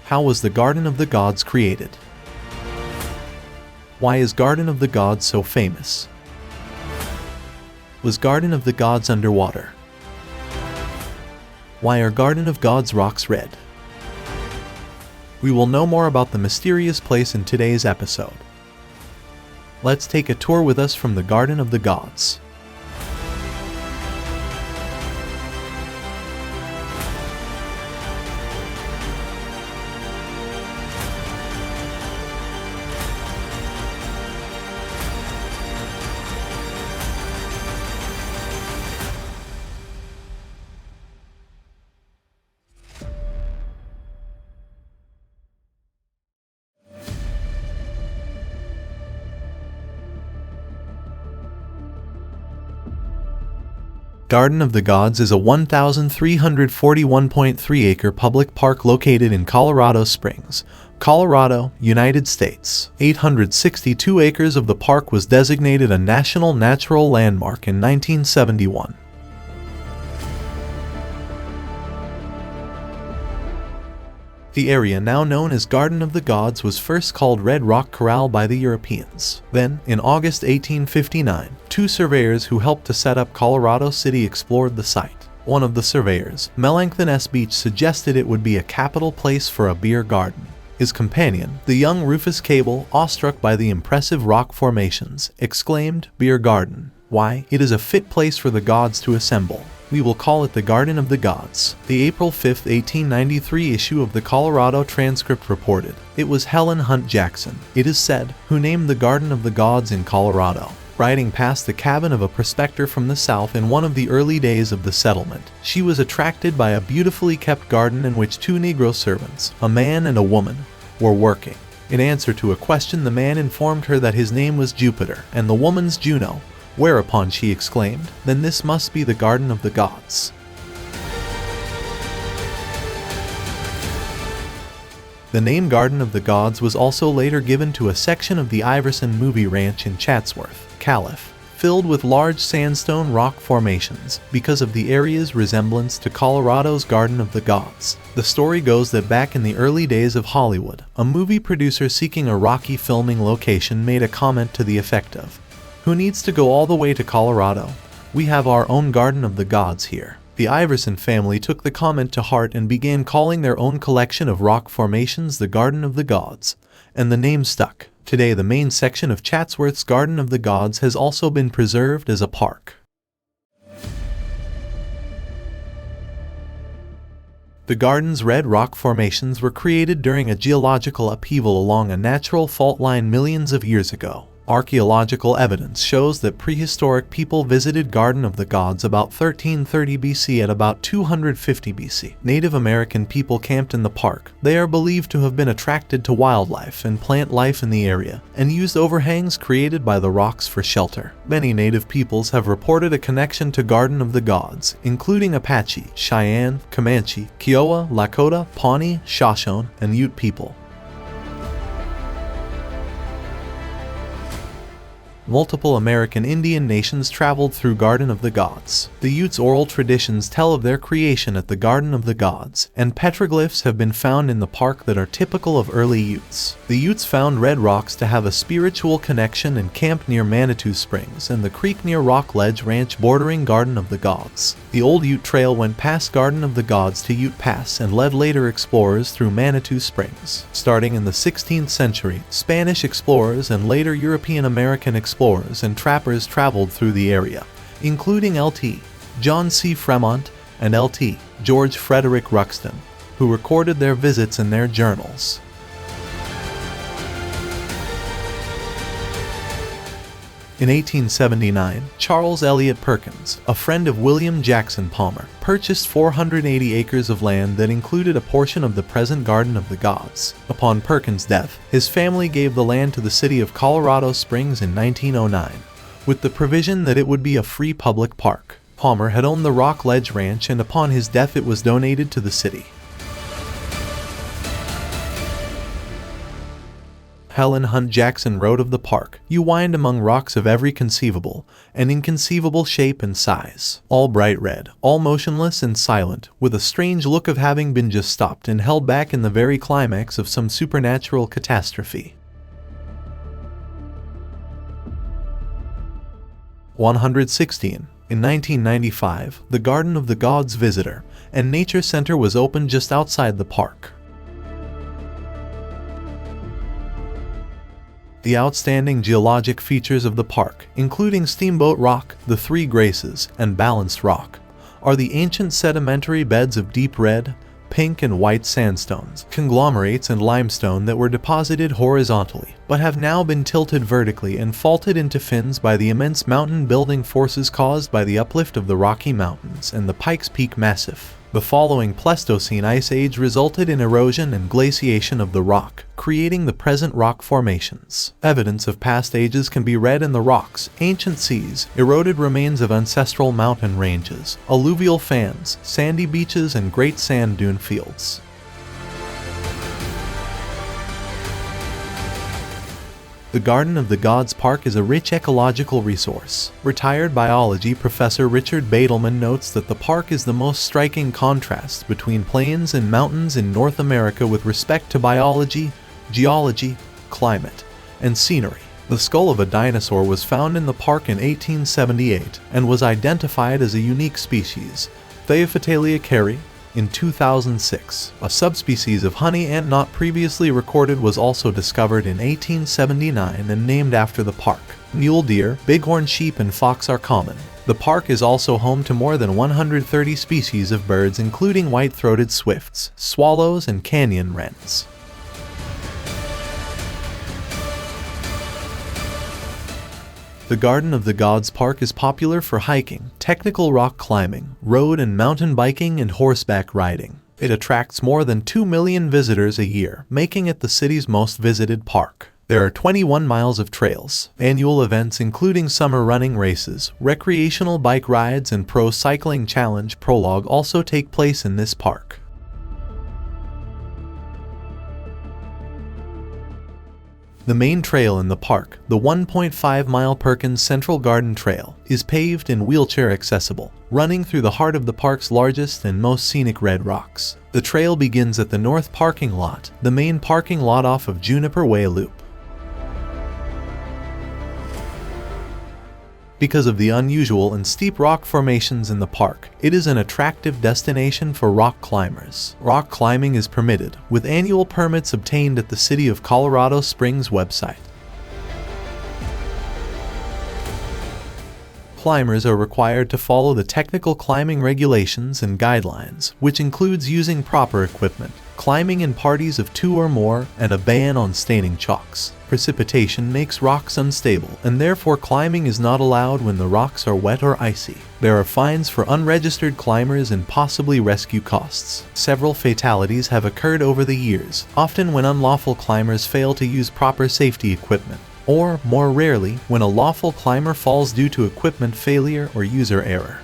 How was the Garden of the Gods created? Why is Garden of the Gods so famous? Was Garden of the Gods underwater? Why are Garden of Gods rocks red? We will know more about the mysterious place in today's episode. Let's take a tour with us from the Garden of the Gods. Garden of the Gods is a 1,341.3-acre public park located in Colorado Springs, Colorado, United States. 862 acres of the park was designated a National Natural Landmark in 1971. The area now known as Garden of the Gods was first called Red Rock Corral by the Europeans. Then, in August 1859, two surveyors who helped to set up Colorado City explored the site. One of the surveyors, Melancthon S. Beach, suggested it would be a capital place for a beer garden. His companion, the young Rufus Cable, awestruck by the impressive rock formations, exclaimed, "Beer garden. Why, it is a fit place for the gods to assemble. We will call it the Garden of the Gods." The April 5, 1893 issue of the Colorado Transcript reported, "It was Helen Hunt Jackson, it is said, who named the Garden of the Gods in Colorado." Riding past the cabin of a prospector from the south in one of the early days of the settlement, she was attracted by a beautifully kept garden in which two Negro servants, a man and a woman, were working. In answer to a question, the man informed her that his name was Jupiter and the woman's Juno, whereupon she exclaimed, "Then this must be the Garden of the Gods." The name Garden of the Gods was also later given to a section of the Iverson Movie Ranch in Chatsworth, Calif., filled with large sandstone rock formations because of the area's resemblance to Colorado's Garden of the Gods. The story goes that back in the early days of Hollywood, a movie producer seeking a rocky filming location made a comment to the effect of, "Who needs to go all the way to Colorado? We have our own Garden of the Gods here." The Iverson family took the comment to heart and began calling their own collection of rock formations the Garden of the Gods, and the name stuck. Today, the main section of Chatsworth's Garden of the Gods has also been preserved as a park. The garden's red rock formations were created during a geological upheaval along a natural fault line millions of years ago. Archaeological evidence shows that prehistoric people visited Garden of the Gods about 1330 BC at about 250 BC. Native American people camped in the park. They are believed to have been attracted to wildlife and plant life in the area, and used overhangs created by the rocks for shelter. Many native peoples have reported a connection to Garden of the Gods, including Apache, Cheyenne, Comanche, Kiowa, Lakota, Pawnee, Shoshone, and Ute people. Multiple American Indian nations traveled through Garden of the Gods. The Utes' oral traditions tell of their creation at the Garden of the Gods, and petroglyphs have been found in the park that are typical of early Utes. The Utes found red rocks to have a spiritual connection and camped near Manitou Springs and the creek near Rock Ledge Ranch bordering Garden of the Gods. The old Ute Trail went past Garden of the Gods to Ute Pass and led later explorers through Manitou Springs. Starting in the 16th century, Spanish explorers and later European American explorers and trappers traveled through the area, including Lt. John C. Fremont and Lt. George Frederick Ruxton, who recorded their visits in their journals. In 1879, Charles Elliot Perkins, a friend of William Jackson Palmer, purchased 480 acres of land that included a portion of the present Garden of the Gods. Upon Perkins' death, his family gave the land to the city of Colorado Springs in 1909, with the provision that it would be a free public park. Palmer had owned the Rock Ledge Ranch, and upon his death it was donated to the city. Helen Hunt Jackson wrote of the park, "You wind among rocks of every conceivable and inconceivable shape and size, all bright red, all motionless and silent, with a strange look of having been just stopped and held back in the very climax of some supernatural catastrophe." 116. In 1995, the Garden of the Gods Visitor and Nature Center was opened just outside the park. The outstanding geologic features of the park, including Steamboat Rock, the Three Graces, and Balanced Rock, are the ancient sedimentary beds of deep red, pink, and white sandstones, conglomerates, and limestone that were deposited horizontally, but have now been tilted vertically and faulted into fins by the immense mountain-building forces caused by the uplift of the Rocky Mountains and the Pikes Peak Massif. The following Pleistocene ice age resulted in erosion and glaciation of the rock, creating the present rock formations. Evidence of past ages can be read in the rocks, ancient seas, eroded remains of ancestral mountain ranges, alluvial fans, sandy beaches, and great sand dune fields. The Garden of the Gods Park is a rich ecological resource. Retired biology professor Richard Badelman notes that the park is the most striking contrast between plains and mountains in North America with respect to biology, geology, climate, and scenery. The skull of a dinosaur was found in the park in 1878 and was identified as a unique species, Theophytalia cari, in 2006. A subspecies of honey ant not previously recorded was also discovered in 1879 and named after the park. Mule deer, bighorn sheep, and fox are common. The park is also home to more than 130 species of birds, including white-throated swifts, swallows, and canyon wrens. The Garden of the Gods Park is popular for hiking, technical rock climbing, road and mountain biking, and horseback riding. It attracts more than 2 million visitors a year, making it the city's most visited park. There are 21 miles of trails. Annual events including summer running races, recreational bike rides, and Pro Cycling Challenge Prologue also take place in this park. The main trail in the park, the 1.5-mile Perkins Central Garden Trail, is paved and wheelchair accessible, running through the heart of the park's largest and most scenic red rocks. The trail begins at the north parking lot, the main parking lot off of Juniper Way Loop. Because of the unusual and steep rock formations in the park, it is an attractive destination for rock climbers. Rock climbing is permitted, with annual permits obtained at the City of Colorado Springs website. Climbers are required to follow the technical climbing regulations and guidelines, which includes using proper equipment, climbing in parties of 2 or more, and a ban on staining chalks. Precipitation makes rocks unstable, and therefore climbing is not allowed when the rocks are wet or icy. There are fines for unregistered climbers and possibly rescue costs. Several fatalities have occurred over the years, often when unlawful climbers fail to use proper safety equipment, or, more rarely, when a lawful climber falls due to equipment failure or user error.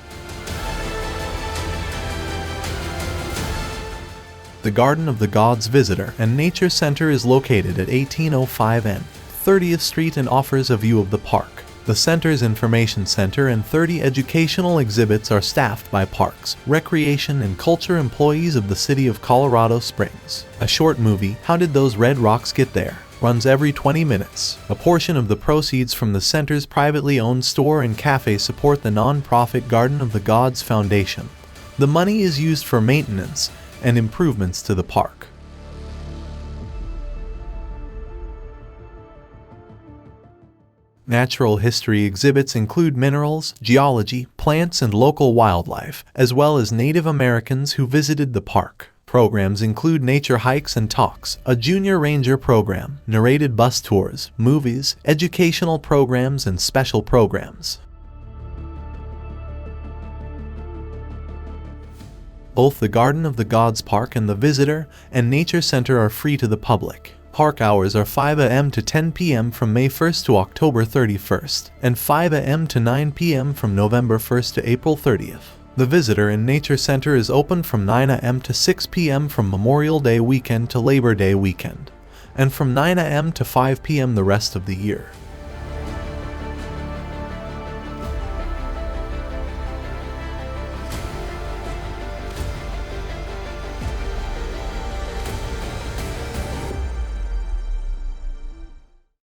The Garden of the Gods Visitor and Nature Center is located at 1805 N 30th Street and offers a view of the park. The center's information center and 30 educational exhibits are staffed by parks, recreation, and culture employees of the City of Colorado Springs. A short movie, How Did Those Red Rocks Get There?, runs every 20 minutes. A portion of the proceeds from the center's privately owned store and cafe support the non-profit Garden of the Gods Foundation. The money is used for maintenance and improvements to the park. Natural history exhibits include minerals, geology, plants, and local wildlife, as well as Native Americans who visited the park. Programs include nature hikes and talks, a junior ranger program, narrated bus tours, movies, educational programs, and special programs. Both the Garden of the Gods Park and the Visitor and Nature Center are free to the public. Park hours are 5 a.m. to 10 p.m. from May 1st to October 31st, and 5 a.m. to 9 p.m. from November 1st to April 30th. The Visitor and Nature Center is open from 9 a.m. to 6 p.m. from Memorial Day weekend to Labor Day weekend. and from 9 a.m. to 5 p.m. the rest of the year.